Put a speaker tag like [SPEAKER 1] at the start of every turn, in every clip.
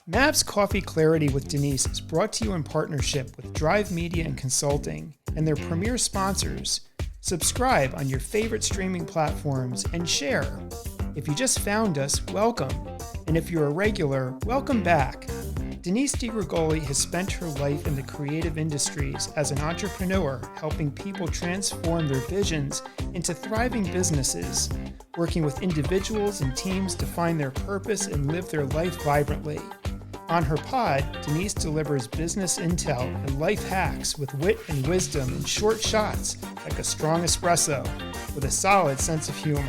[SPEAKER 1] Mav's Coffee Clarity with Denise is brought to you in partnership with Drive Media and Consulting and their premier sponsors. Subscribe on your favorite streaming platforms and share. If you just found us, welcome. And if you're a regular, welcome back. Denise DiGrigoli has spent her life in the creative industries as an entrepreneur, helping people transform their visions into thriving businesses, working with individuals and teams to find their purpose and live their life vibrantly. On her pod, Denise delivers business intel and life hacks with wit and wisdom in short shots like a strong espresso with a solid sense of humor.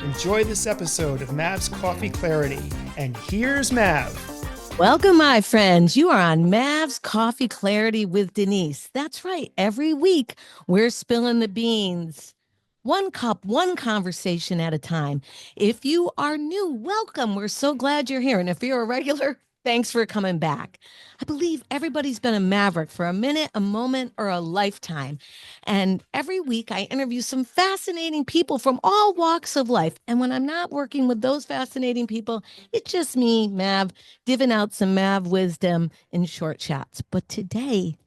[SPEAKER 1] Enjoy this episode of Mav's Coffee Clarity, and here's Mav.
[SPEAKER 2] Welcome, my friends. You are on Mav's Coffee Clarity with Denise. That's right. Every week, we're spilling the beans. One cup, one conversation at a time. If you are new, welcome. We're so glad you're here. And if you're a regular, thanks for coming back. I believe everybody's been a maverick for a minute, a moment, or a lifetime. And every week I interview some fascinating people from all walks of life. And when I'm not working with those fascinating people, it's just me, Mav, divvying out some Mav wisdom in short shots. But today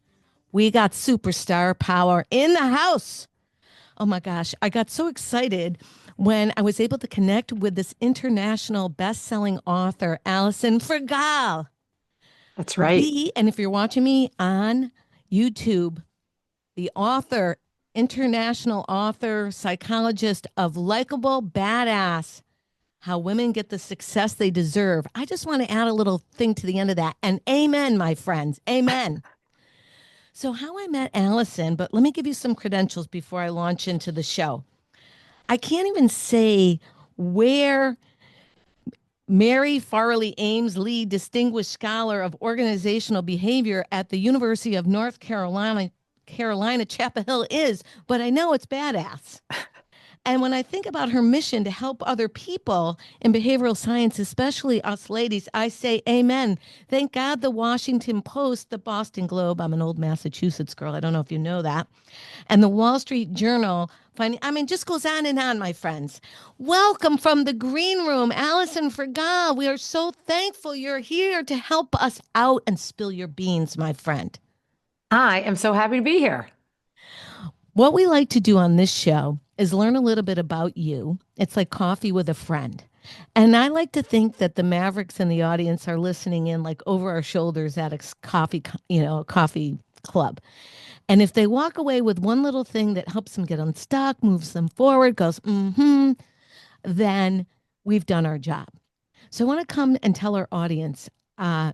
[SPEAKER 2] we got superstar power in the house. Oh my gosh, I got so excited when I was able to connect with this international best-selling author, Alison Fragale.
[SPEAKER 3] That's right.
[SPEAKER 2] And if you're watching me on YouTube, the author, international author, psychologist of Likeable Badass, How Women Get the Success They Deserve. I just want to add a little thing to the end of that. And amen, my friends, amen. So how I met Alison, but let me give you some credentials before I launch into the show. I can't even say where Mary Farley Ames Lee, Distinguished Scholar of Organizational Behavior at the University of North Carolina, Chapel Hill is, but I know it's badass. And when I think about her mission to help other people in behavioral science, especially us ladies, I say amen. Thank God the Washington Post, the Boston Globe, I'm an old Massachusetts girl, I don't know if you know that, and the Wall Street Journal, just goes on and on, my friends. Welcome from the green room, Alison Fragale. We are so thankful you're here to help us out and spill your beans, my friend.
[SPEAKER 3] I am so happy to be here.
[SPEAKER 2] What we like to do on this show is learn a little bit about you. It's like coffee with a friend. And I like to think that the Mavericks in the audience are listening in like over our shoulders at a coffee club. And if they walk away with one little thing that helps them get unstuck, moves them forward, goes, then we've done our job. So I want to come and tell our audience,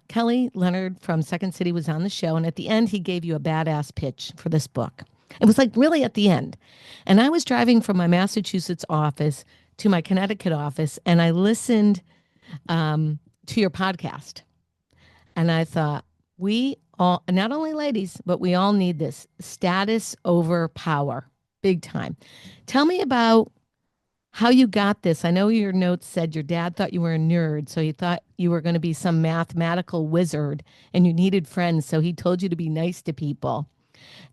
[SPEAKER 2] Kelly Leonard from Second City was on the show. And at the end, he gave you a badass pitch for this book. It was like really at the end. And I was driving from my Massachusetts office to my Connecticut office, and I listened to your podcast. And I thought, we all, not only ladies, but we all need this status over power, big time. Tell me about how you got this. I know your notes said your dad thought you were a nerd, so he thought you were going to be some mathematical wizard and you needed friends, so he told you to be nice to people.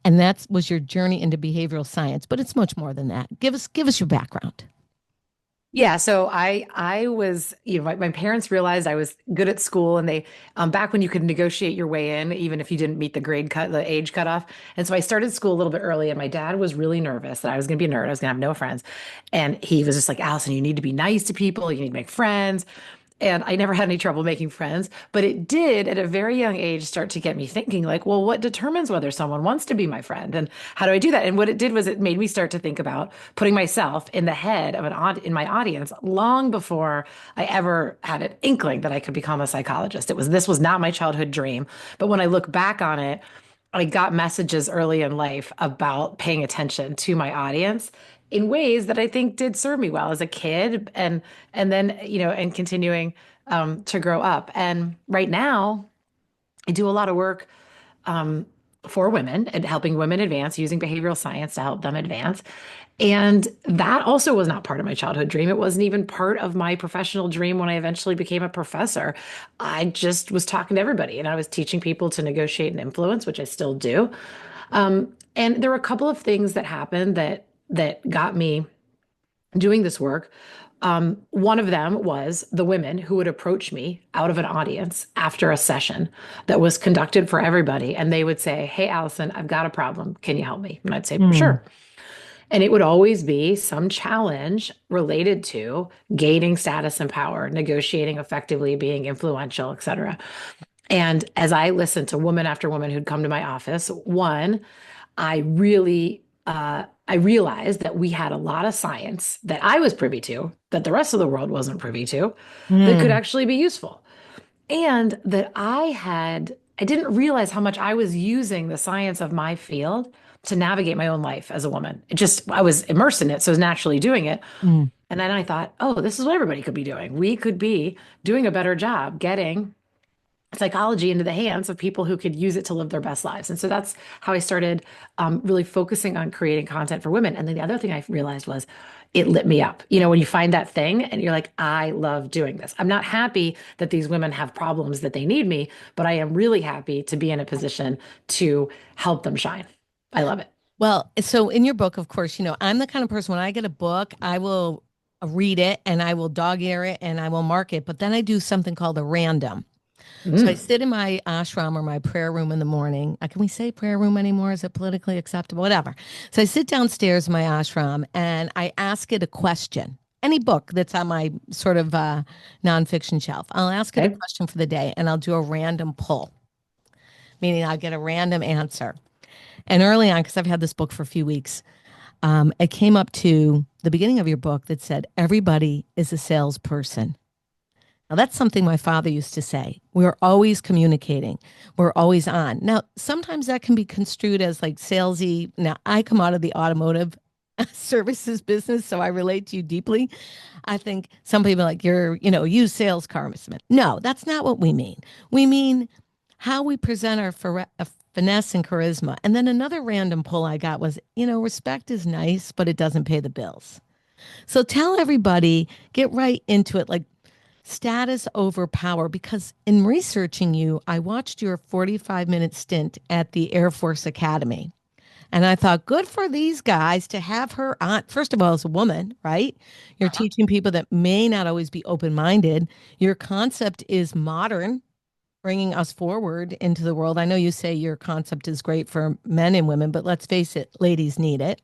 [SPEAKER 2] And that was your journey into behavioral science, but it's much more than that. Give us your background.
[SPEAKER 3] Yeah, so I was, my parents realized I was good at school, and they, back when you could negotiate your way in, even if you didn't meet the age cutoff. And so I started school a little bit early, and my dad was really nervous that I was going to be a nerd. I was going to have no friends. And he was just like, Allison, you need to be nice to people. You need to make friends. And I never had any trouble making friends, but it did at a very young age start to get me thinking like, well, what determines whether someone wants to be my friend? And how do I do that? And what it did was it made me start to think about putting myself in the head of in my audience long before I ever had an inkling that I could become a psychologist. This was not my childhood dream. But when I look back on it, I got messages early in life about paying attention to my audience in ways that I think did serve me well as a kid, and then and continuing to grow up. And right now, I do a lot of work for women and helping women advance using behavioral science to help them advance. And that also was not part of my childhood dream. It wasn't even part of my professional dream when I eventually became a professor. I just was talking to everybody, and I was teaching people to negotiate and influence, which I still do. And there were a couple of things that happened that got me doing this work. One of them was the women who would approach me out of an audience after a session that was conducted for everybody. And they would say, "Hey, Allison, I've got a problem. Can you help me?" And I'd say,
[SPEAKER 2] Mm.
[SPEAKER 3] "Sure." And it would always be some challenge related to gaining status and power, negotiating effectively, being influential, et cetera. And as I listened to woman after woman who'd come to my office, one, I realized that we had a lot of science that I was privy to, that the rest of the world wasn't privy to, that could
[SPEAKER 2] Mm.
[SPEAKER 3] actually be useful. And that I didn't realize how much I was using the science of my field to navigate my own life as a woman. I was immersed in it, so I was naturally doing it.
[SPEAKER 2] Mm.
[SPEAKER 3] And then I thought, oh, this is what everybody could be doing. We could be doing a better job getting psychology into the hands of people who could use it to live their best lives. And so that's how I started really focusing on creating content for women. And then the other thing I realized was it lit me up. You know, when you find that thing and you're like, I love doing this. I'm not happy that these women have problems that they need me, but I am really happy to be in a position to help them shine. I love it.
[SPEAKER 2] Well, so in your book, of course, I'm the kind of person when I get a book, I will read it and I will dog ear it and I will mark it. But then I do something called a random. So I
[SPEAKER 3] Mm.
[SPEAKER 2] sit in my ashram or my prayer room in the morning. Can we say prayer room anymore? Is it politically acceptable? Whatever. So I sit downstairs in my ashram and I ask it a question. Any book that's on my sort of nonfiction shelf, I'll ask it a
[SPEAKER 3] Okay.
[SPEAKER 2] question for the day and I'll do a random pull, meaning I'll get a random answer. And early on, because I've had this book for a few weeks, it came up to the beginning of your book that said, everybody is a salesperson. Now, that's something my father used to say. We're always communicating. We're always on. Now, sometimes that can be construed as like salesy. Now, I come out of the automotive services business, so I relate to you deeply. I think some people are like, you sales charisma. No, that's not what we mean. We mean how we present our finesse and charisma. And then another random pull I got was, respect is nice, but it doesn't pay the bills. So tell everybody, get right into it. Like, status over power, because in researching you, I watched your 45-minute stint at the Air Force Academy. And I thought, good for these guys to have her on. First of all, as a woman, right? You're teaching people that may not always be open minded. Your concept is modern, bringing us forward into the world. I know you say your concept is great for men and women, but let's face it, ladies need it.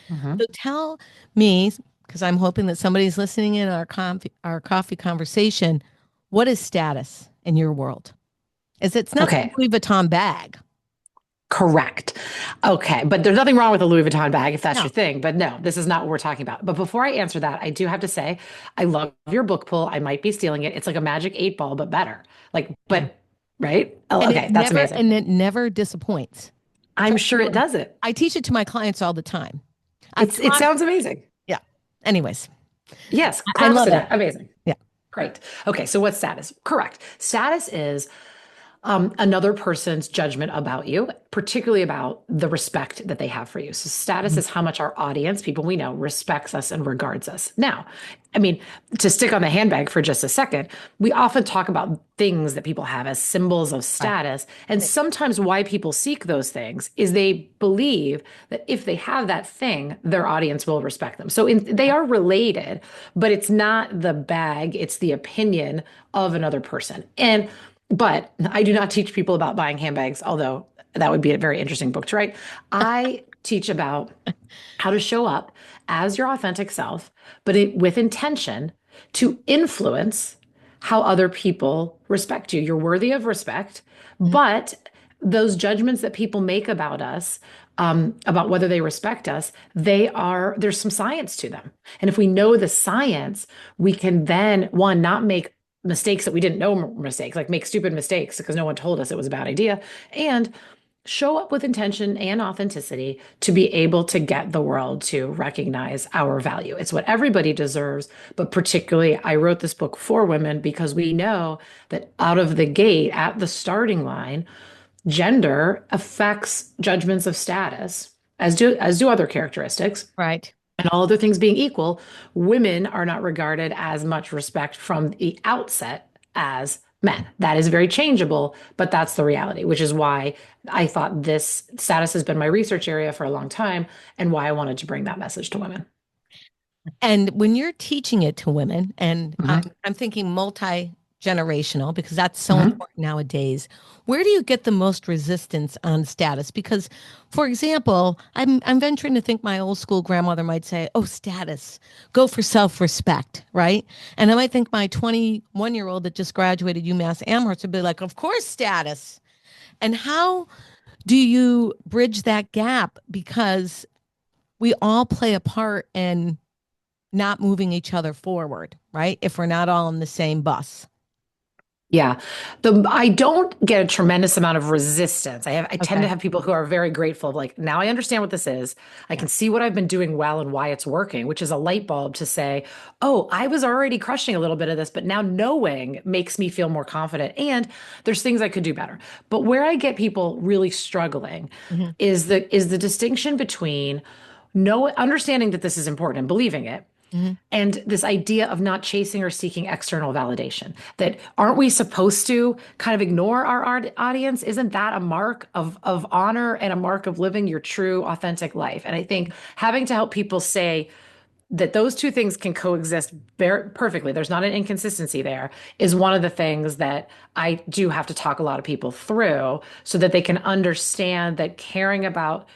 [SPEAKER 3] Mhm.
[SPEAKER 2] So tell me, because I'm hoping that somebody's listening in our coffee conversation, what is status in your world? It's not the
[SPEAKER 3] Okay.
[SPEAKER 2] Louis Vuitton bag.
[SPEAKER 3] Correct. Okay. But there's nothing wrong with a Louis Vuitton bag if that's
[SPEAKER 2] No.
[SPEAKER 3] your thing. But no, this is not what we're talking about. But before I answer that, I do have to say, I love your book pull. I might be stealing it. It's like a magic 8 ball, but better. Like,
[SPEAKER 2] Mm.
[SPEAKER 3] but right? Oh,
[SPEAKER 2] And
[SPEAKER 3] okay. That's amazing.
[SPEAKER 2] it never disappoints.
[SPEAKER 3] I'm
[SPEAKER 2] Trust
[SPEAKER 3] sure
[SPEAKER 2] me
[SPEAKER 3] it does it.
[SPEAKER 2] I teach it to my clients all the time. I've
[SPEAKER 3] It
[SPEAKER 2] taught,
[SPEAKER 3] sounds amazing.
[SPEAKER 2] yeah. Anyways,
[SPEAKER 3] Yes.
[SPEAKER 2] I
[SPEAKER 3] Props
[SPEAKER 2] love
[SPEAKER 3] to
[SPEAKER 2] it.
[SPEAKER 3] that. Amazing.
[SPEAKER 2] Yeah.
[SPEAKER 3] Great. Okay. So what's status? Correct. Status is another person's judgment about you, particularly about the respect that they have for you. So, status
[SPEAKER 2] Mhm.
[SPEAKER 3] is how much our audience, people we know, respects us and regards us. Now, I mean, to stick on the handbag for just a second, we often talk about things that people have as symbols of
[SPEAKER 2] Right.
[SPEAKER 3] status. And sometimes why people seek those things is they believe that if they have that thing, their audience will respect them. So, they are related, but it's not the bag, it's the opinion of another person. But I do not teach people about buying handbags, although that would be a very interesting book to write. I teach about how to show up as your authentic self, but with intention to influence how other people respect you. You're worthy of respect,
[SPEAKER 2] Mhm.
[SPEAKER 3] but those judgments that people make about us, about whether they respect us, there's some science to them. And if we know the science, we can then, one, not make mistakes that we didn't know were mistakes, like make stupid mistakes because no one told us it was a bad idea, and show up with intention and authenticity to be able to get the world to recognize our value. It's what everybody deserves, but particularly I wrote this book for women because we know that out of the gate, at the starting line, gender affects judgments of status, as do other characteristics.
[SPEAKER 2] Right.
[SPEAKER 3] And all other things being equal, women are not regarded as much respect from the outset as men. That is very changeable, but that's the reality, which is why I thought this status has been my research area for a long time and why I wanted to bring that message to women.
[SPEAKER 2] And when you're teaching it to women, and
[SPEAKER 3] Mhm.
[SPEAKER 2] I'm thinking multi-generational because that's so
[SPEAKER 3] Mhm.
[SPEAKER 2] important nowadays, where do you get the most resistance on status? Because, for example, I'm venturing to think my old school grandmother might say, "Oh, status, go for self-respect," right? And I might think my 21-year-old that just graduated UMass Amherst would be like, "Of course, status." And how do you bridge that gap? Because we all play a part in not moving each other forward, right? If we're not all in the same bus.
[SPEAKER 3] Yeah. I don't get a tremendous amount of resistance. I tend to
[SPEAKER 2] Okay.
[SPEAKER 3] have people who are very grateful, like, now I understand what this is. I
[SPEAKER 2] Yeah.
[SPEAKER 3] can see what I've been doing well and why it's working, which is a light bulb to say, oh, I was already crushing a little bit of this, but now knowing makes me feel more confident. And there's things I could do better. But where I get people really struggling
[SPEAKER 2] Hmm.
[SPEAKER 3] is the distinction between understanding that this is important and believing it,
[SPEAKER 2] Hmm.
[SPEAKER 3] and this idea of not chasing or seeking external validation. That aren't we supposed to kind of ignore our audience? Isn't that a mark of honor and a mark of living your true, authentic life? And I think having to help people say that those two things can coexist very perfectly, there's not an inconsistency there, is one of the things that I do have to talk a lot of people through so that they can understand that caring about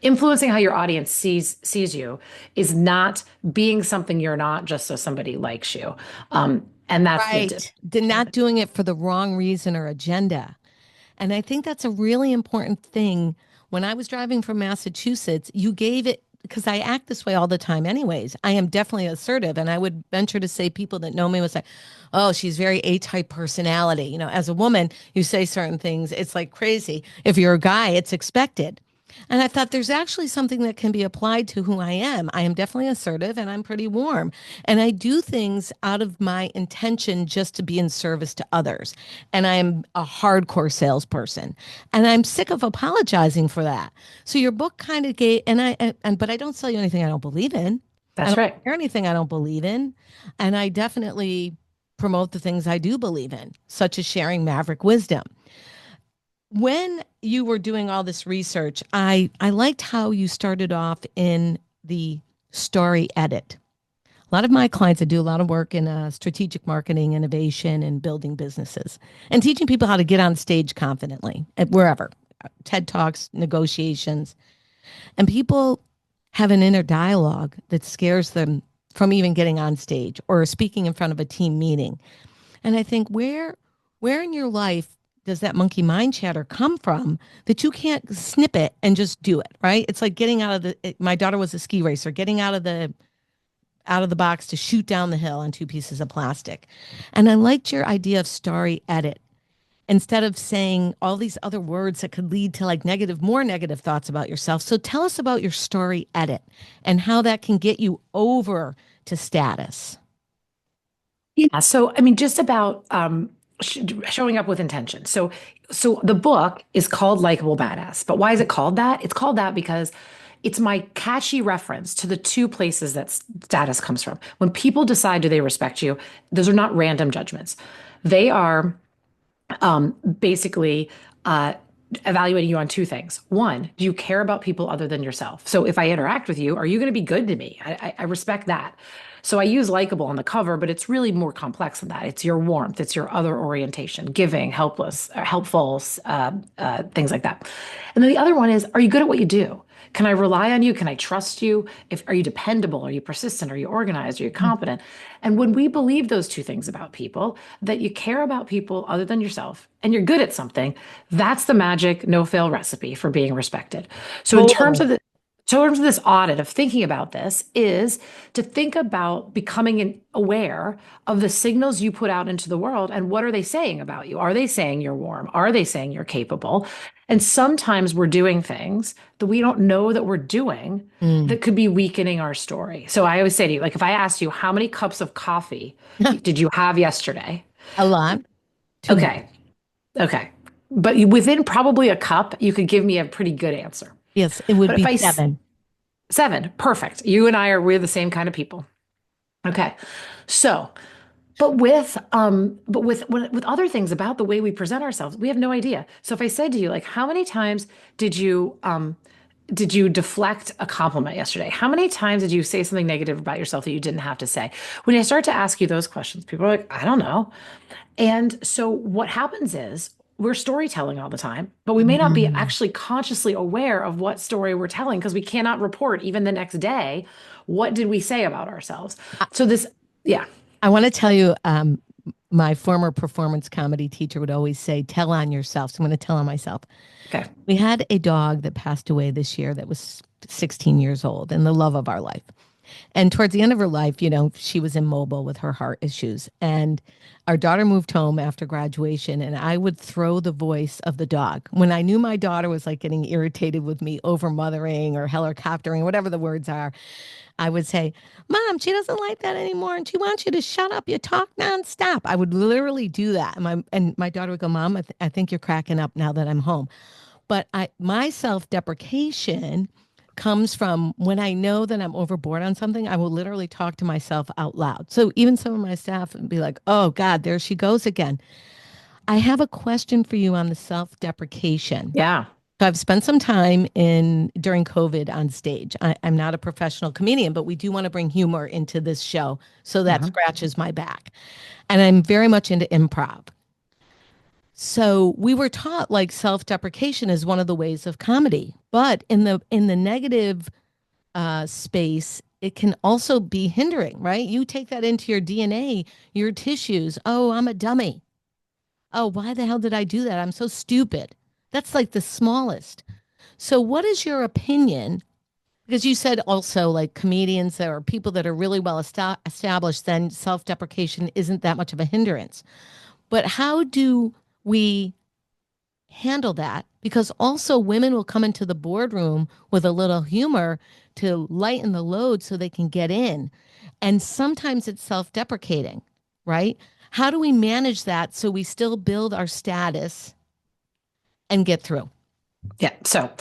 [SPEAKER 3] influencing how your audience sees you is not being something you're not just so somebody likes you. And that's the
[SPEAKER 2] Right. They're not doing it for the wrong reason or agenda. And I think that's a really important thing. When I was driving from Massachusetts, you gave it because I act this way all the time, anyways. I am definitely assertive. And I would venture to say people that know me would say, "Oh, she's very A type personality." You know, as a woman, you say certain things, it's like crazy. If you're a guy, it's expected. And I thought there's actually something that can be applied to who I am. I am definitely assertive and I'm pretty warm. And I do things out of my intention just to be in service to others. And I'm a hardcore salesperson. And I'm sick of apologizing for that. So your book kind of gave, but I don't sell you anything I don't believe in. I
[SPEAKER 3] that's
[SPEAKER 2] don't
[SPEAKER 3] right.
[SPEAKER 2] share anything I don't believe in. And I definitely promote the things I do believe in, such as sharing maverick wisdom. When you were doing all this research, I liked how you started off in the story edit. A lot of my clients that do a lot of work in strategic marketing, innovation, and building businesses, and teaching people how to get on stage confidently at wherever, TED Talks, negotiations, and people have an inner dialogue that scares them from even getting on stage or speaking in front of a team meeting. And I think where in your life does that monkey mind chatter come from that you can't snip it and just do it, right? It's like getting out of my daughter was a ski racer, getting out of the box to shoot down the hill on two pieces of plastic. And I liked your idea of story edit instead of saying all these other words that could lead to like more negative thoughts about yourself. So tell us about your story edit and how that can get you over to status.
[SPEAKER 3] Yeah. So, I mean, just about showing up with intention. So the book is called Likeable Badass. But why is it called that? It's called that because it's my catchy reference to the two places that status comes from. When people decide do they respect you, those are not random judgments. They are basically uh, evaluating you on two things. One, do you care about people other than yourself? So if I interact with you, are you going to be good to me? I respect that. So I use likable on the cover, but it's really more complex than that. It's your warmth, it's your other orientation, giving, helpless, helpful, things like that. And then the other one is, are you good at what you do? Can I rely on you? Can I trust you? If are you dependable? Are you persistent? Are you organized? Are you competent? And when we believe those two things about people, that you care about people other than yourself and you're good at something, that's the magic no-fail recipe for being respected. So in terms
[SPEAKER 2] Totally.
[SPEAKER 3] of the in terms of this audit of thinking about this is to think about becoming aware of the signals you put out into the world and what are they saying about you? Are they saying you're warm? Are they saying you're capable? And sometimes we're doing things that we don't know that we're doing
[SPEAKER 2] Mm.
[SPEAKER 3] that could be weakening our story. So I always say to you, like if I asked you how many cups of coffee did you have yesterday?
[SPEAKER 2] A lot. Too many.
[SPEAKER 3] Okay. Okay. But within probably a cup, you could give me a pretty good answer.
[SPEAKER 2] Yes, it would
[SPEAKER 3] But if
[SPEAKER 2] be
[SPEAKER 3] I
[SPEAKER 2] 7.
[SPEAKER 3] seven, perfect. You and we're the same kind of people. Okay. So, but with other things about the way we present ourselves, we have no idea. So if I said to you, like, how many times did you did you deflect a compliment yesterday? How many times did you say something negative about yourself that you didn't have to say? When I start to ask you those questions, people are like, I don't know. And so what happens is we're storytelling all the time, but we may not be
[SPEAKER 2] Mm.
[SPEAKER 3] actually consciously aware of what story we're telling because we cannot report even the next day. What did we say about ourselves? So this, yeah.
[SPEAKER 2] I want to tell you, my former performance comedy teacher would always say, tell on yourself. So I'm going to tell on myself.
[SPEAKER 3] Okay.
[SPEAKER 2] We had a dog that passed away this year that was 16 years old and the love of our life. And towards the end of her life, she was immobile with her heart issues. And our daughter moved home after graduation, and I would throw the voice of the dog. When I knew my daughter was like getting irritated with me over mothering or helicoptering, whatever the words are, I would say, Mom, she doesn't like that anymore. And she wants you to shut up. You talk nonstop. I would literally do that. And my daughter would go, Mom, I think you're cracking up now that I'm home. But my self-deprecation comes from when I know that I'm overboard on something, I will literally talk to myself out loud. So even some of my staff would be like, oh God, there she goes again. I have a question for you on the self-deprecation.
[SPEAKER 3] Yeah.
[SPEAKER 2] So I've spent some time during COVID on stage. I'm not a professional comedian, but we do want to bring humor into this show. So that scratches my back. And I'm very much into improv. So we were taught like self-deprecation is one of the ways of comedy, but in the negative space, it can also be hindering, right? You take that into your DNA, your tissues. Oh, I'm a dummy. Oh, why the hell did I do that? I'm so stupid. That's like the smallest. So what is your opinion? Because you said also like comedians or people that are really well established, then self-deprecation isn't that much of a hindrance. But how do we handle that? Because also women will come into the boardroom with a little humor to lighten the load so they can get in. And sometimes it's self-deprecating, right? How do we manage that so we still build our status and get through?
[SPEAKER 3] Yeah. So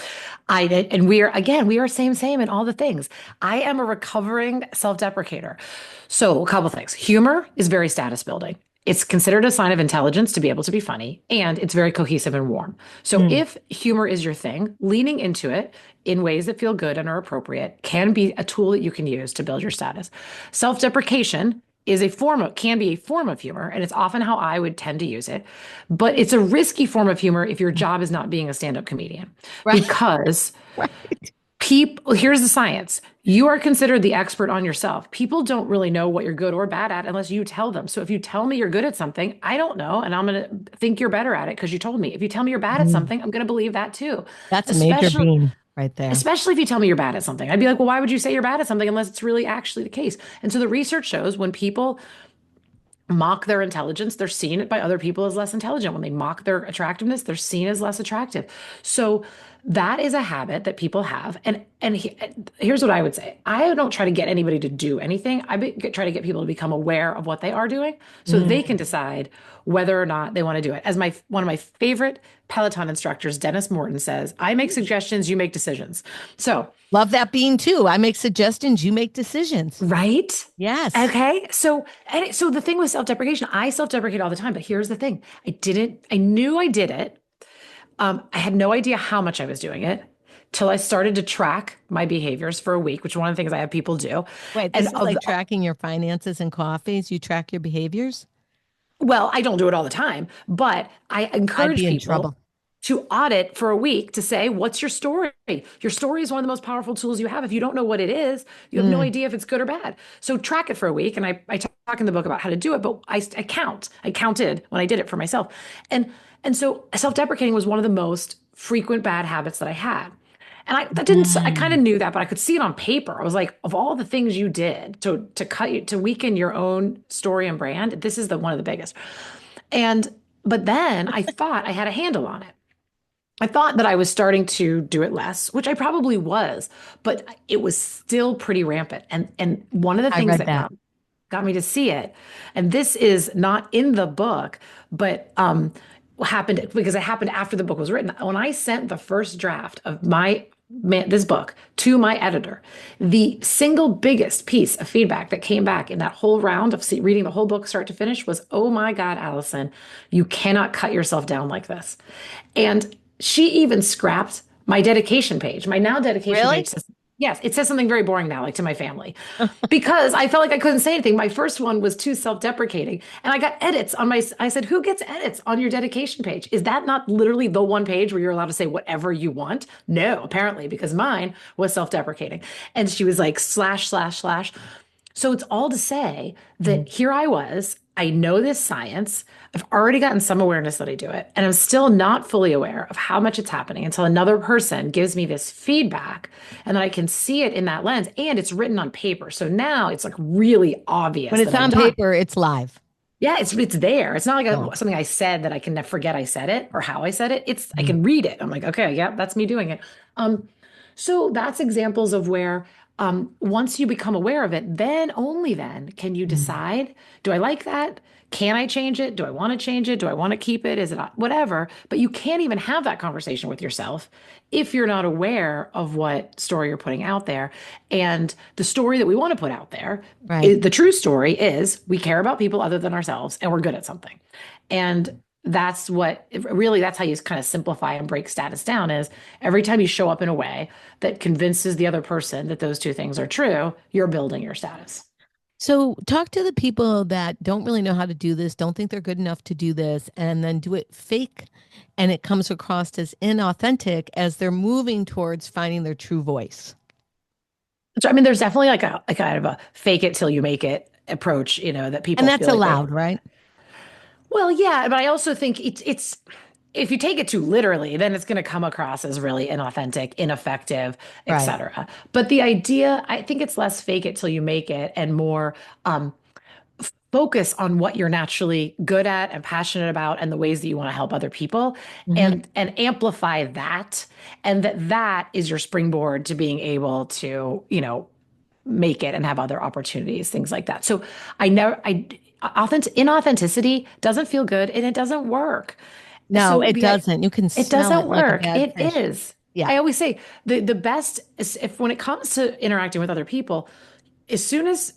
[SPEAKER 3] I did, and we are same in all the things. I am a recovering self-deprecator. So a couple things. Humor is very status building. It's considered a sign of intelligence to be able to be funny, and it's very cohesive and warm. So if humor is your thing, leaning into it in ways that feel good and are appropriate can be a tool that you can use to build your status. Self-deprecation can be a form of humor, and it's often how I would tend to use it. But it's a risky form of humor if your job is not being a stand-up comedian.
[SPEAKER 2] Right.
[SPEAKER 3] Because
[SPEAKER 2] Right.
[SPEAKER 3] here's the science. You are considered the expert on yourself. People don't really know what you're good or bad at unless you tell them. So if you tell me you're good at something, I don't know, and I'm going to think you're better at it because you told me. If you tell me you're bad at something, I'm going to believe that too.
[SPEAKER 2] That's a major
[SPEAKER 3] Especially
[SPEAKER 2] beam right there.
[SPEAKER 3] especially if you tell me you're bad at something. I'd be like, well, why would you say you're bad at something unless it's really actually the case? And so the research shows when people mock their intelligence, they're seen by other people as less intelligent. When they mock their attractiveness, they're seen as less attractive. So that is a habit that people have. Here's what I would say. I don't try to get anybody to do anything. Try to get people to become aware of what they are doing so they can decide whether or not they want to do it. As one of my favorite Peloton instructors, Denis Morton, says, I make suggestions, you make decisions. So
[SPEAKER 2] Love that being too. I make suggestions, you make decisions.
[SPEAKER 3] right?
[SPEAKER 2] Yes.
[SPEAKER 3] Okay. So the thing with self-deprecation, I self-deprecate all the time, but here's the thing. I knew I did it. I had no idea how much I was doing it till I started to track my behaviors for a week, which is one of the things I have people do.
[SPEAKER 2] Wait, this is like tracking your finances and coffees. You track your behaviors?
[SPEAKER 3] Well, I don't do it all the time, but I
[SPEAKER 2] I'd
[SPEAKER 3] encourage
[SPEAKER 2] be in
[SPEAKER 3] people
[SPEAKER 2] trouble.
[SPEAKER 3] to audit for a week to say, what's your story? Your story is one of the most powerful tools you have. If you don't know what it is, you have no idea if it's good or bad. So track it for a week. And I talk in the book about how to do it, but I counted when I did it for myself. And so self-deprecating was one of the most frequent bad habits that I had. And I kind of knew that, but I could see it on paper. I was like, of all the things you did to weaken your own story and brand, this is one of the biggest. But then I thought I had a handle on it. I thought that I was starting to do it less, which I probably was, but it was still pretty rampant. And one of the things that got me to see it, and this is not in the book, but happened because it happened after the book was written. When I sent the first draft of this book to my editor, the single biggest piece of feedback that came back in that whole round of reading the whole book start to finish was, oh my God, Alison, you cannot cut yourself down like this. And she even scrapped My dedication page, my now dedication
[SPEAKER 2] Really?
[SPEAKER 3] page says, yes, it says something very boring now, like to my family, because I felt like I couldn't say anything. My first one was too self-deprecating, and I got edits on my, I said, who gets edits on your dedication page? Is that not literally the one page where you're allowed to say whatever you want? No, apparently, because mine was self-deprecating. And she was like, slash, slash, slash. So it's all to say that here I was, I know this science. I've already gotten some awareness that I do it, and I'm still not fully aware of how much it's happening until another person gives me this feedback and then I can see it in that lens and it's written on paper. So now it's like really
[SPEAKER 2] When
[SPEAKER 3] obvious
[SPEAKER 2] it's
[SPEAKER 3] that I've
[SPEAKER 2] on
[SPEAKER 3] done.
[SPEAKER 2] paper, it's live.
[SPEAKER 3] Yeah, it's there. It's not like
[SPEAKER 2] Yeah.
[SPEAKER 3] something I said that I can never forget I said it or how I said it. It's I can read it. I'm like, okay, yeah, that's me doing it. Um, so that's examples of where once you become aware of it, then only then can you decide, do I like that? Can I change it? Do I want to change it? Do I want to keep it? Is it whatever? But you can't even have that conversation with yourself if you're not aware of what story you're putting out there. And the story that we want to put out there,
[SPEAKER 2] Right.
[SPEAKER 3] the true story is we care about people other than ourselves and we're good at something. And that's what really, that's how you kind of simplify and break status down is every time you show up in a way that convinces the other person that those two things are true, you're building your status.
[SPEAKER 2] So talk to the people that don't really know how to do this, don't think they're good enough to do this, and then do it fake and it comes across as inauthentic as they're moving towards finding their true voice.
[SPEAKER 3] So, I mean, there's definitely like a kind of a fake it till you make it approach, that
[SPEAKER 2] And
[SPEAKER 3] people
[SPEAKER 2] that's
[SPEAKER 3] feel like they,
[SPEAKER 2] allowed, right?
[SPEAKER 3] well, yeah, but I also think it's if you take it too literally, then it's going to come across as really inauthentic, ineffective,
[SPEAKER 2] Right.
[SPEAKER 3] etc. But the idea, I think it's less fake it till you make it and more focus on what you're naturally good at and passionate about and the ways that you want to help other people
[SPEAKER 2] Mhm.
[SPEAKER 3] and amplify that and that is your springboard to being able to, make it and have other opportunities, things like that. So inauthenticity doesn't feel good and it doesn't work.
[SPEAKER 2] No,
[SPEAKER 3] So
[SPEAKER 2] it doesn't. You can
[SPEAKER 3] it
[SPEAKER 2] smell
[SPEAKER 3] doesn't
[SPEAKER 2] it like a
[SPEAKER 3] work.
[SPEAKER 2] bad
[SPEAKER 3] It
[SPEAKER 2] fish.
[SPEAKER 3] is.
[SPEAKER 2] Yeah.
[SPEAKER 3] I always say the best is if when it comes to interacting with other people, as soon as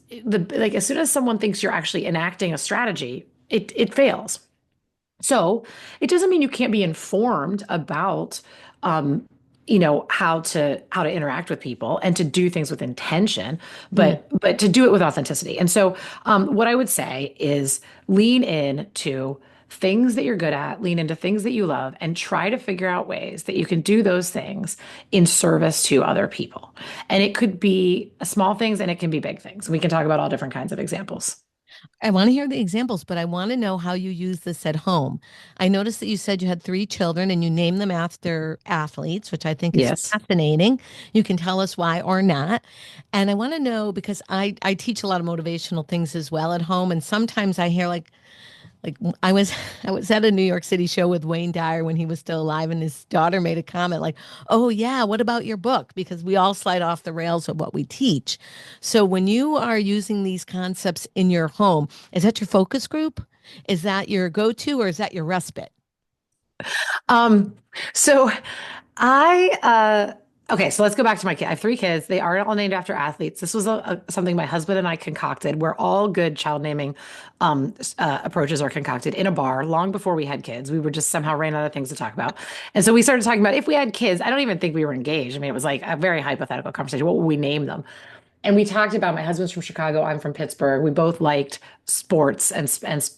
[SPEAKER 3] someone thinks you're actually enacting a strategy, it fails. So it doesn't mean you can't be informed about how to interact with people and to do things with intention,
[SPEAKER 2] Mm.
[SPEAKER 3] but to do it with authenticity. And so what I would say is lean in to things that you're good at, lean into things that you love, and try to figure out ways that you can do those things in service to other people. And it could be small things and it can be big things. We can talk about all different kinds of examples.
[SPEAKER 2] I want to hear the examples, but I want to know how you use this at home. I noticed that you said you had 3 children and you named them after athletes, which I think is
[SPEAKER 3] Yes.
[SPEAKER 2] fascinating. You can tell us why or not. And I want to know because I teach a lot of motivational things as well at home. And sometimes I hear like I was I was at a New York City show with Wayne Dyer when he was still alive, and his daughter made a comment like, "Oh yeah, what about your book?" Because we all slide off the rails of what we teach. So when you are using these concepts in your home, is that your focus group? Is that your go-to, or is that your respite?
[SPEAKER 3] Um, so okay, so let's go back to my kid. I have 3 kids. They are all named after athletes. This was something my husband and I concocted, where all good child naming approaches are concocted in a bar long before we had kids. We were just somehow ran out of things to talk about. And so we started talking about if we had kids, I don't even think we were engaged. I mean, it was like a very hypothetical conversation. What would we name them? And we talked about my husband's from Chicago. I'm from Pittsburgh. We both liked sports and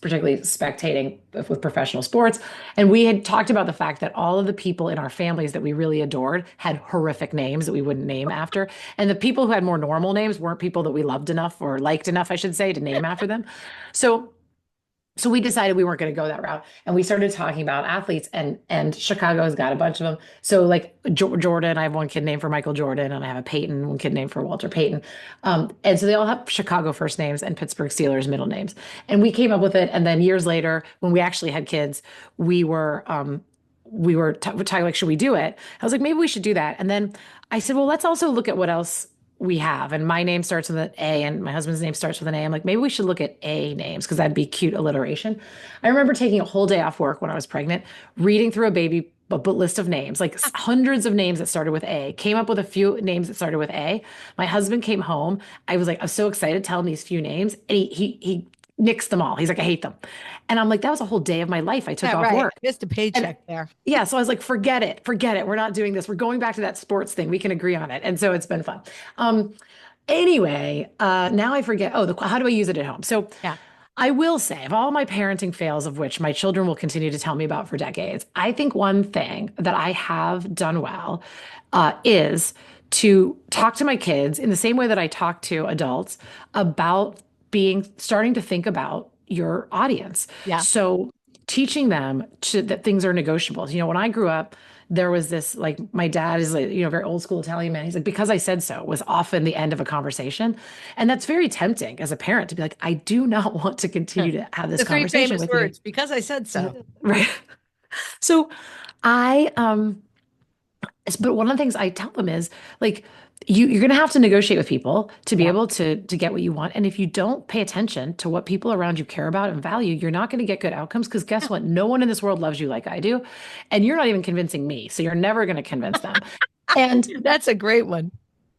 [SPEAKER 3] particularly spectating with professional sports. And we had talked about the fact that all of the people in our families that we really adored had horrific names that we wouldn't name after. And the people who had more normal names weren't people that we loved enough or liked enough, I should say, to name after them. So so we decided we weren't going to go that route and we started talking about athletes and Chicago's got a bunch of them. So like Jordan, I have one kid named for Michael Jordan and I have a Peyton, one kid named for Walter Payton. And so they all have Chicago first names and Pittsburgh Steelers middle names. And we came up with it. And then years later, when we actually had kids, we were talking like, should we do it? I was like, maybe we should do that. And then I said, well, let's also look at what else we have. And my name starts with an A and my husband's name starts with an A. I'm like, maybe we should look at A names because that'd be cute alliteration. I remember taking a whole day off work when I was pregnant, reading through a list of names, like hundreds of names that started with A, came up with a few names that started with A. My husband came home. I was so excited telling these few names. And he nix them all. He's like, I hate them. And I'm like, that was a whole day of my life I took
[SPEAKER 2] Yeah,
[SPEAKER 3] off
[SPEAKER 2] right.
[SPEAKER 3] work.
[SPEAKER 2] Just a
[SPEAKER 3] And
[SPEAKER 2] paycheck there.
[SPEAKER 3] yeah, so I was like, forget it, forget it. We're not doing this. We're going back to that sports thing. We can agree on it. And so it's been fun. Anyway, now I forget. Oh, how do I use it at home? So
[SPEAKER 2] Yeah.
[SPEAKER 3] I will say, of all my parenting fails, of which my children will continue to tell me about for decades, I think one thing that I have done well is to talk to my kids in the same way that I talk to adults about starting to think about your audience.
[SPEAKER 2] Yeah.
[SPEAKER 3] So teaching them that things are negotiable. You know, when I grew up, there was this, like, my dad is like, very old school Italian man. He's like, because I said so was often the end of a conversation. And that's very tempting as a parent to be like, I do not want to continue to have this
[SPEAKER 2] The three
[SPEAKER 3] conversation
[SPEAKER 2] famous
[SPEAKER 3] with
[SPEAKER 2] words, because I said so.
[SPEAKER 3] you. Right. So I, but one of the things I tell them is like, you're going to have to negotiate with people to be
[SPEAKER 2] Yeah.
[SPEAKER 3] able to get what you want. And if you don't pay attention to what people around you care about and value, you're not going to get good outcomes, because guess what? No one in this world loves you like I do. And you're not even convincing me. So you're never going to convince them. And
[SPEAKER 2] That's a great one.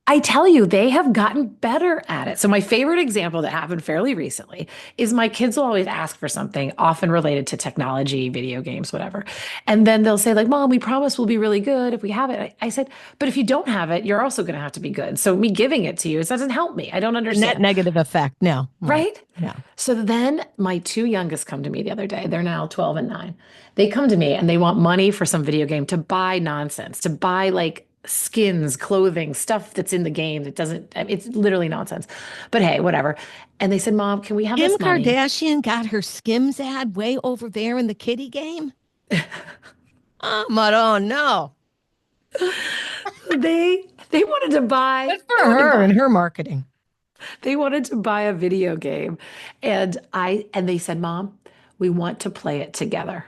[SPEAKER 3] I tell you, they have gotten better at it. So my favorite example that happened fairly recently is my kids will always ask for something, often related to technology, video games, whatever. And then they'll say like, Mom, we promise we'll be really good if we have it. I said, but if you don't have it, you're also going to have to be good. So me giving it to you, it doesn't help me. I don't
[SPEAKER 2] Net
[SPEAKER 3] understand.
[SPEAKER 2] negative effect. No.
[SPEAKER 3] Right?
[SPEAKER 2] Yeah.
[SPEAKER 3] So then my two youngest come to me the other day. They're now 12 and 9. They come to me and they want money for some video game to buy nonsense, to buy like skins, clothing, stuff that's in the game that doesn't, it's literally nonsense. But hey, whatever. And they said, Mom, can we have
[SPEAKER 2] Kim
[SPEAKER 3] this money?
[SPEAKER 2] Kardashian got her Skims ad way over there in the kitty game. Oh, Maron, no.
[SPEAKER 3] They wanted to buy.
[SPEAKER 2] Good for her and her marketing.
[SPEAKER 3] They wanted to buy a video game. And they said, Mom, we want to play it together.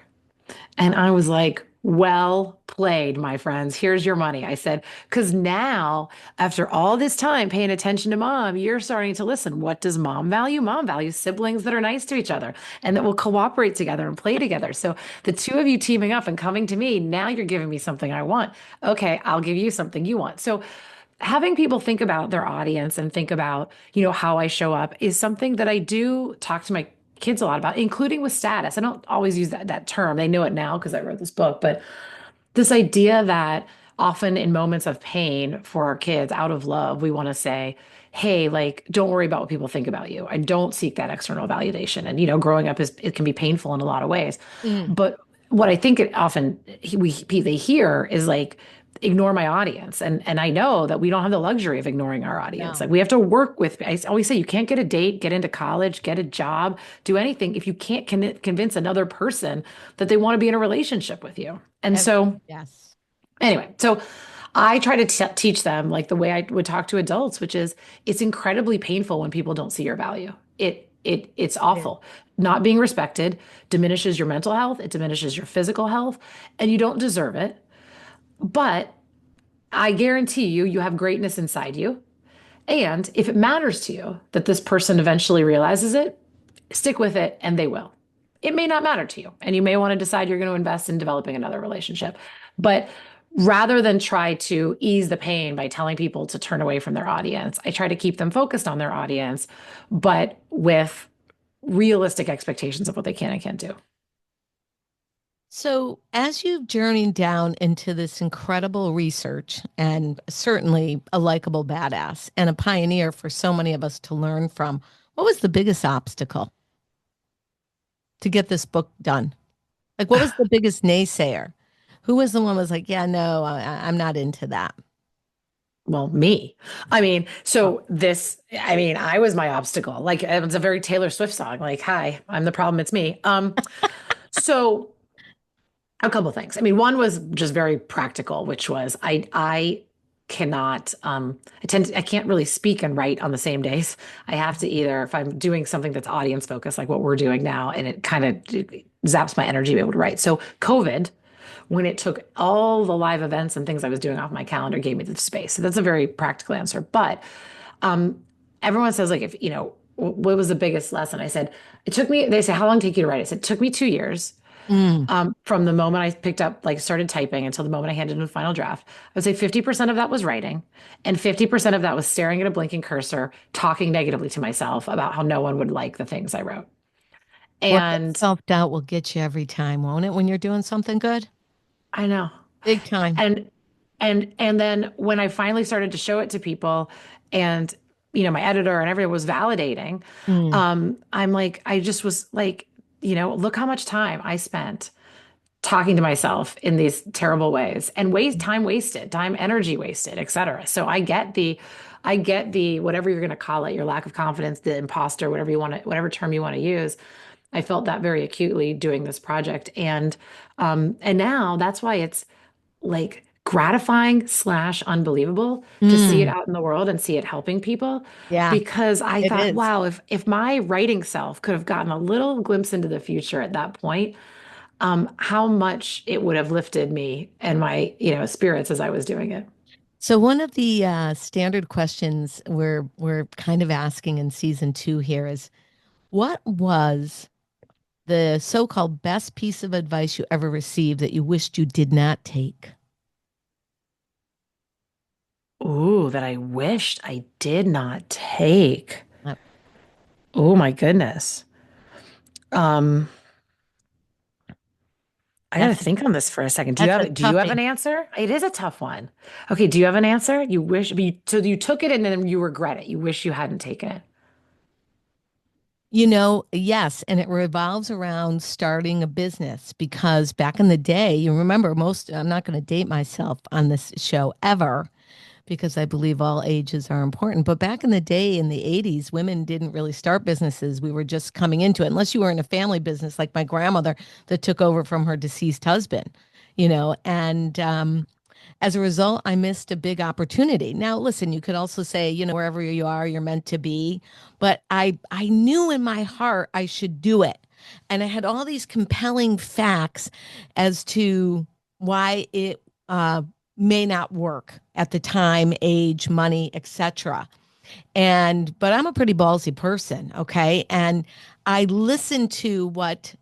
[SPEAKER 3] And I was like, well played, my friends. Here's your money. I said, because now, after all this time paying attention to Mom, you're starting to listen. What does Mom value? Mom values siblings that are nice to each other and that will cooperate together and play together. So the two of you teaming up and coming to me, now you're giving me something I want. Okay, I'll give you something you want. So having people think about their audience and think about, how I show up is something that I do talk to my kids a lot about, including with status. I don't always use that term. They know it now because I wrote this book, but this idea that often in moments of pain for our kids, out of love, we want to say, hey, like, don't worry about what people think about you. I don't seek that external validation. And, growing up it can be painful in a lot of ways. But what I think it often they hear is like, ignore my audience. And I know that we don't have the luxury of ignoring our audience.
[SPEAKER 2] No.
[SPEAKER 3] Like, we have to work with, I always say, you can't get a date, get into college, get a job, do anything if you can't convince another person that they want to be in a relationship with you. And so,
[SPEAKER 2] yes.
[SPEAKER 3] Anyway, so I try to teach them like the way I would talk to adults, which is it's incredibly painful when people don't see your value. It's awful. Not being respected diminishes your mental health. It diminishes your physical health, and you don't deserve it. But I guarantee you have greatness inside you. And if it matters to you that this person eventually realizes it, stick with it, and they will. It may not matter to you, and you may want to decide you're going to invest in developing another relationship. But rather than try to ease the pain by telling people to turn away from their audience, I try to keep them focused on their audience, but with realistic expectations of what they can and can't do.
[SPEAKER 2] So, as you've journeyed down into this incredible research, and certainly a likable badass and a pioneer for so many of us to learn from, what was the biggest obstacle to get this book done? Like, what was the biggest naysayer? Who was the one who was like, yeah, no, I'm not into that?
[SPEAKER 3] Well, me. I mean, I was my obstacle. Like, it was a very Taylor Swift song. Like, hi, I'm the problem. It's me. So a couple of things. I mean, one was just very practical, which was I cannot, I can't really speak and write on the same days. I have to either, if I'm doing something that's audience focused, like what we're doing now, and it kind of zaps my energy to be able to write. So COVID, when it took all the live events and things I was doing off my calendar, gave me the space. So that's a very practical answer. But everyone says, like, if, what was the biggest lesson? I said, they say, how long did it take you to write? I said, it took me 2 years. From the moment I picked up, like, started typing until the moment I handed in the final draft. I would say 50% of that was writing, and 50% of that was staring at a blinking cursor, talking negatively to myself about how no one would like the things I wrote.
[SPEAKER 2] Well, that
[SPEAKER 3] And
[SPEAKER 2] self-doubt will get you every time, won't it, when you're doing something good?
[SPEAKER 3] I know.
[SPEAKER 2] Big time.
[SPEAKER 3] And and then when I finally started to show it to people and my editor and everyone was validating,
[SPEAKER 2] Mm,
[SPEAKER 3] I'm like, I just was like, look how much time I spent talking to myself in these terrible ways and waste time wasted, time, energy wasted, et cetera. So I get the whatever you're going to call it, your lack of confidence, the imposter, whatever you want to, whatever term you want to use. I felt that very acutely doing this project. And now that's why it's like gratifying slash unbelievable to see it
[SPEAKER 2] mm,
[SPEAKER 3] out in the world and see it helping people.
[SPEAKER 2] yeah,
[SPEAKER 3] Because I
[SPEAKER 2] it
[SPEAKER 3] thought,
[SPEAKER 2] is.
[SPEAKER 3] wow, if my writing self could have gotten a little glimpse into the future at that point, how much it would have lifted me and my, spirits as I was doing it.
[SPEAKER 2] So one of the standard questions we're kind of asking in season 2 here is, what was the so-called best piece of advice you ever received that you wished you did not take?
[SPEAKER 3] Ooh, that I wished I did not take.
[SPEAKER 2] Uh,
[SPEAKER 3] Oh my goodness. Um, I gotta
[SPEAKER 2] That's
[SPEAKER 3] think on this for a second.
[SPEAKER 2] that's a
[SPEAKER 3] Do you have an
[SPEAKER 2] toughie.
[SPEAKER 3] answer? It is a tough one. Okay, do you have an answer? You wish, so you took it and then you regret it. You wish you hadn't taken it.
[SPEAKER 2] Yes, and it revolves around starting a business because back in the day, you remember I'm not going to date myself on this show ever because I believe all ages are important. But back in the day in the 80s, women didn't really start businesses. We were just coming into it, unless you were in a family business like my grandmother that took over from her deceased husband, and as a result, I missed a big opportunity. Now, listen, you could also say, wherever you are, you're meant to be. But I knew in my heart I should do it. And I had all these compelling facts as to why it may not work at the time, age, money, etc. But I'm a pretty ballsy person, okay? And I listened to what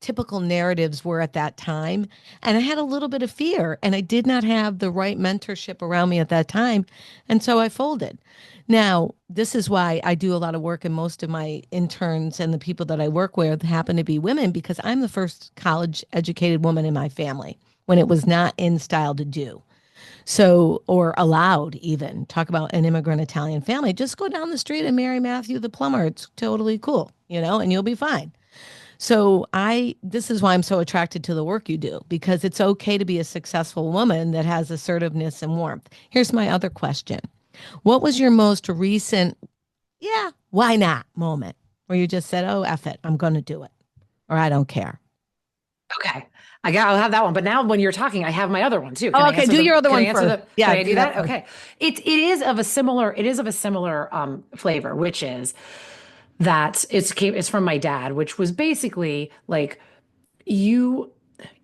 [SPEAKER 2] typical narratives were at that time. And I had a little bit of fear, and I did not have the right mentorship around me at that time. And so I folded. Now, this is why I do a lot of work, and most of my interns and the people that I work with happen to be women because I'm the first college educated woman in my family when it was not in style to do. So, or allowed even. Talk about an immigrant Italian family. Just go down the street and marry Matthew the plumber. It's totally cool, and you'll be fine. So this is why I'm so attracted to the work you do, because it's okay to be a successful woman that has assertiveness and warmth. Here's my other question. What was your most recent, yeah, why not moment where you just said, oh, F it, I'm going to do it, or I don't care?
[SPEAKER 3] Okay. I'll have that one. But now when you're talking, I have my other one too.
[SPEAKER 2] Oh, okay. Do your other
[SPEAKER 3] Can I
[SPEAKER 2] one
[SPEAKER 3] answer
[SPEAKER 2] first.
[SPEAKER 3] can
[SPEAKER 2] Yeah,
[SPEAKER 3] I do
[SPEAKER 2] do that
[SPEAKER 3] that?
[SPEAKER 2] first.
[SPEAKER 3] Okay. It is of a similar flavor, which is that it's from my dad, which was basically like you,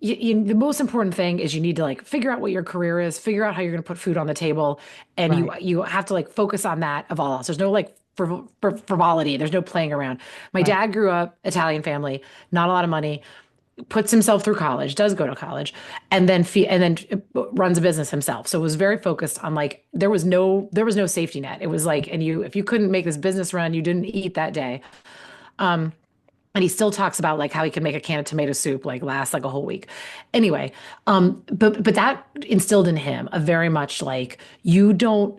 [SPEAKER 3] the most important thing is you need to like figure out what your career is, figure out how you're going to put food on the table, and
[SPEAKER 2] Right,
[SPEAKER 3] you have to like focus on that of all else. There's no like frivolity. There's no playing around. My
[SPEAKER 2] right.
[SPEAKER 3] dad grew up Italian family, not a lot of money, puts himself through college, does go to college, and then runs a business himself. So it was very focused on like there was no safety net. It was like, and you if you couldn't make this business run, you didn't eat that day. And he still talks about like how he can make a can of tomato soup like last like a whole week. Anyway, but that instilled in him a very much like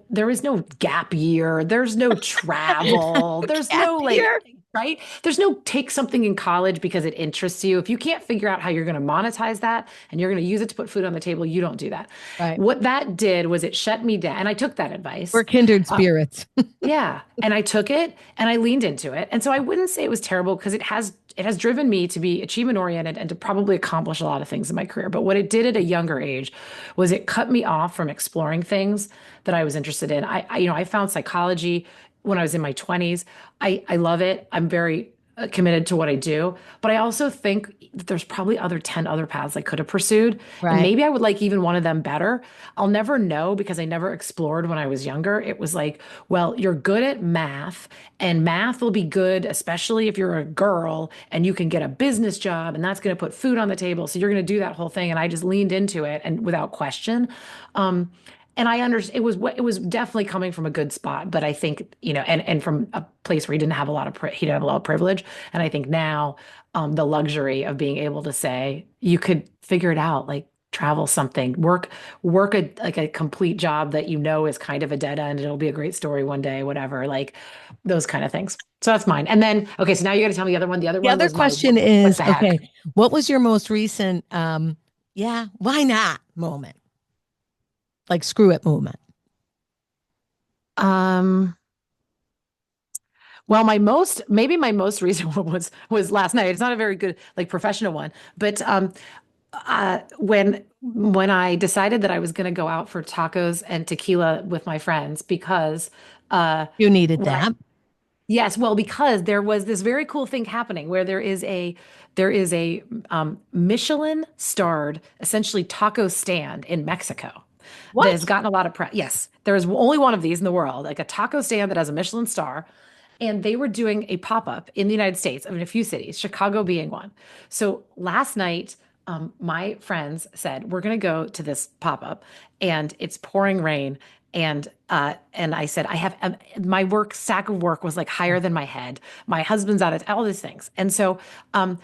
[SPEAKER 3] there is no gap year, there's no travel, there's
[SPEAKER 2] Gap
[SPEAKER 3] no like
[SPEAKER 2] year.
[SPEAKER 3] right? There's no take something in college because it interests you. If you can't figure out how you're going to monetize that and you're going to use it to put food on the table, you don't do that.
[SPEAKER 2] Right.
[SPEAKER 3] What that did was it shut me down. And I took that
[SPEAKER 2] We're
[SPEAKER 3] advice.
[SPEAKER 2] kindred spirits.
[SPEAKER 3] Yeah, and I took it and I leaned into it. And so I wouldn't say it was terrible because it has driven me to be achievement oriented and to probably accomplish a lot of things in my career. But what it did at a younger age was it cut me off from exploring things that I was interested in. I found psychology when I was in my 20s. I love it. I'm very committed to what I do, but I also think that there's probably 10 other paths I could have pursued. And
[SPEAKER 2] Right.
[SPEAKER 3] maybe I would like even one of them better. I'll never know because I never explored when I was younger. It was like, well, you're good at math and math will be good, especially if you're a girl and you can get a business job and that's going to put food on the table. So you're going to do that whole thing. And I just leaned into it and without question. Um, And I understand it was definitely coming from a good spot, but I think, and from a place where he didn't have a lot of he didn't have a lot of privilege. And I think now, the luxury of being able to say you could figure it out, like travel something, work a complete job that is kind of a dead end. It'll be a great story one day, whatever, like those kind of things. So that's mine. And then, okay, so now you got to tell me the other one. The other
[SPEAKER 2] The
[SPEAKER 3] one
[SPEAKER 2] other
[SPEAKER 3] was my
[SPEAKER 2] question
[SPEAKER 3] what
[SPEAKER 2] is,
[SPEAKER 3] the heck?
[SPEAKER 2] okay, what was your most recent, yeah, why not moment? Like, screw it moment.
[SPEAKER 3] Well, maybe my most recent one was last night. It's not a very good like professional one, but when I decided that I was going to go out for tacos and tequila with my friends because
[SPEAKER 2] You needed
[SPEAKER 3] when I
[SPEAKER 2] that.
[SPEAKER 3] yes, well, because there was this very cool thing happening where there is a Michelin starred essentially taco stand in Mexico that has
[SPEAKER 2] What?
[SPEAKER 3] gotten a lot of press. Yes, there is only one of these in the world, like a taco stand that has a Michelin star. And they were doing a pop-up in the United States, in a few cities, Chicago being one. So last night, my friends said, we're going to go to this pop-up and it's pouring rain. And I said, I have my stack of work was like higher than my head. My husband's out of all these things. And so a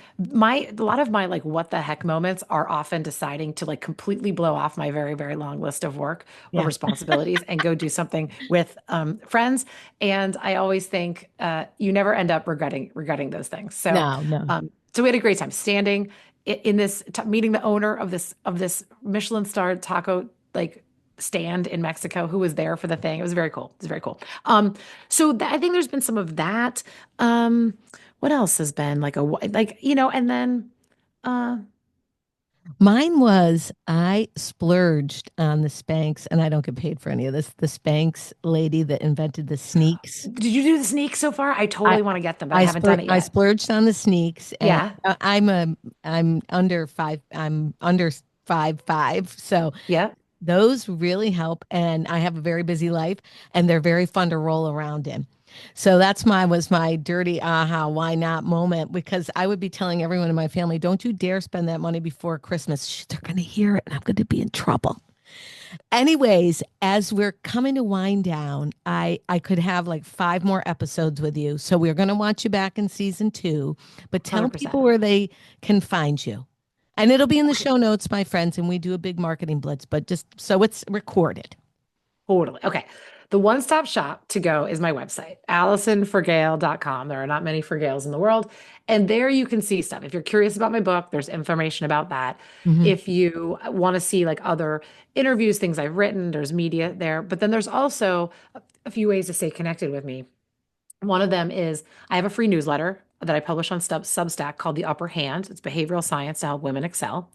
[SPEAKER 3] lot of my like what the heck moments are often deciding to like completely blow off my very, very long list of work or
[SPEAKER 2] Yeah.
[SPEAKER 3] responsibilities and go do something with friends. And I always think you never end up regretting those things.
[SPEAKER 2] No.
[SPEAKER 3] So we had a great time standing in this meeting the owner of this Michelin starred taco like stand in Mexico who was there for the thing. It was very cool. It was very cool. I think there's been some of that. What else has been like and then uh
[SPEAKER 2] Mine was I splurged on the Spanx, and I don't get paid for any of this. The Spanx lady that invented the sneaks.
[SPEAKER 3] did you do the sneaks so far? I
[SPEAKER 2] I
[SPEAKER 3] totally want to get them, but I haven't done it
[SPEAKER 2] I
[SPEAKER 3] yet.
[SPEAKER 2] splurged on the sneaks, and
[SPEAKER 3] Yeah.
[SPEAKER 2] I'm under five. I'm under 5'5", so
[SPEAKER 3] Yeah.
[SPEAKER 2] those really help. And I have a very busy life, and they're very fun to roll around in. So was my dirty aha, why not moment, because I would be telling everyone in my family, don't you dare spend that money before Christmas. They're going to hear it and I'm going to be in trouble. Anyways, as we're coming to wind down, I could have like 5 more episodes with you. So we're going to watch you back in season 2, but tell
[SPEAKER 3] 100%.
[SPEAKER 2] people where they can find you. And it'll be in the show notes, my friends, and we do a big marketing blitz, but just so it's recorded.
[SPEAKER 3] Totally. Okay. The one-stop shop to go is my website, AlisonFragale.com. There are not many Fragales in the world. And there you can see stuff. If you're curious about my book, there's information about that.
[SPEAKER 2] Mhm.
[SPEAKER 3] If you want to see like other interviews, things I've written, there's media there. But then there's also a few ways to stay connected with me. One of them is I have a free newsletter that I publish on Substack called The Upper Hand. It's behavioral science to help women excel.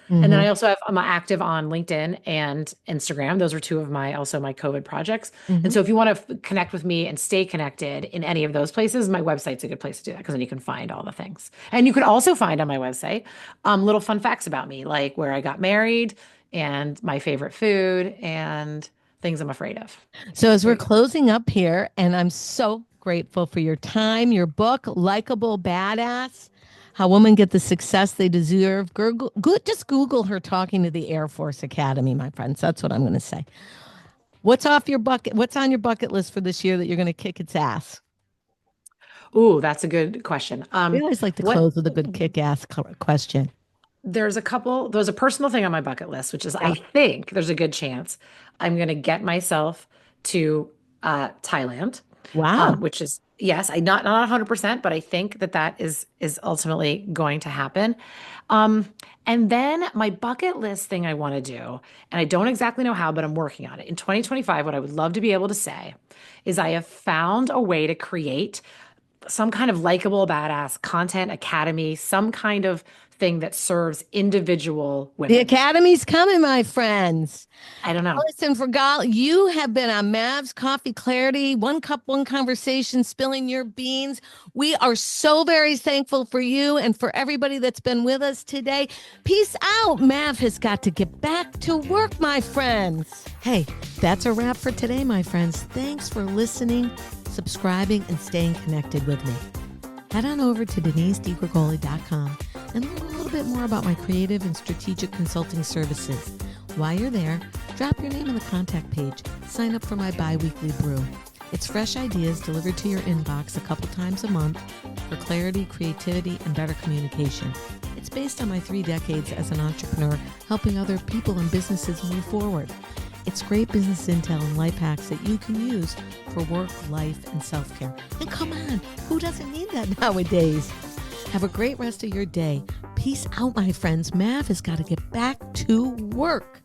[SPEAKER 3] And then
[SPEAKER 2] Mhm.
[SPEAKER 3] I'm active on LinkedIn and Instagram. Those are two of my COVID projects. And
[SPEAKER 2] Mhm.
[SPEAKER 3] so if you want to connect with me and stay connected in any of those places, my website's a good place to do that because then you can find all the things. And you can also find on my website little fun facts about me, like where I got married and my favorite food and things I'm afraid of.
[SPEAKER 2] So as
[SPEAKER 3] There
[SPEAKER 2] we're
[SPEAKER 3] you go.
[SPEAKER 2] closing up here, and I'm so grateful for your time, your book, Likeable Badass, How Women Get the Success They Deserve. Just Google her talking to the Air Force Academy, my friends. That's what I'm going to say. What's on your bucket list for this year that you're going to kick its ass?
[SPEAKER 3] Ooh, that's a good question.
[SPEAKER 2] We always like to
[SPEAKER 3] What
[SPEAKER 2] close with a good kick ass question.
[SPEAKER 3] there's a personal thing on my bucket list, which is
[SPEAKER 2] Yeah.
[SPEAKER 3] I think there's a good chance I'm going to get myself to Thailand,
[SPEAKER 2] Wow.
[SPEAKER 3] which is, yes, I not 100%, but I think that is ultimately going to happen. Um, and then my bucket list thing I want to do, and I don't exactly know how, but I'm working on it. In 2025, what I would love to be able to say is I have found a way to create some kind of likable badass content academy, some kind of thing that serves individual
[SPEAKER 2] The
[SPEAKER 3] women.
[SPEAKER 2] Academy's coming, my friends.
[SPEAKER 3] I don't know.
[SPEAKER 2] Alison Fragale, you have been on Mav's Coffee Clarity, one cup, one conversation, spilling your beans. We are so very thankful for you and for everybody that's been with us today. Peace out. Mav has got to get back to work, my friends. Hey, that's a wrap for today, my friends. Thanks for listening, subscribing, and staying connected with me. Head on over to DeniseDiGrigoli.com and learn a little bit more about my creative and strategic consulting services. While you're there, Drop your name on the contact page. Sign up for my bi-weekly brew. It's fresh ideas delivered to your inbox a couple times a month for clarity, creativity, and better communication. It's based on my 3 decades as an entrepreneur, helping other people and businesses move forward. It's great business intel and life hacks that you can use for work, life, and self-care. And come on, who doesn't need that nowadays? Have a great rest of your day. Peace out, my friends. Mav has got to get back to work.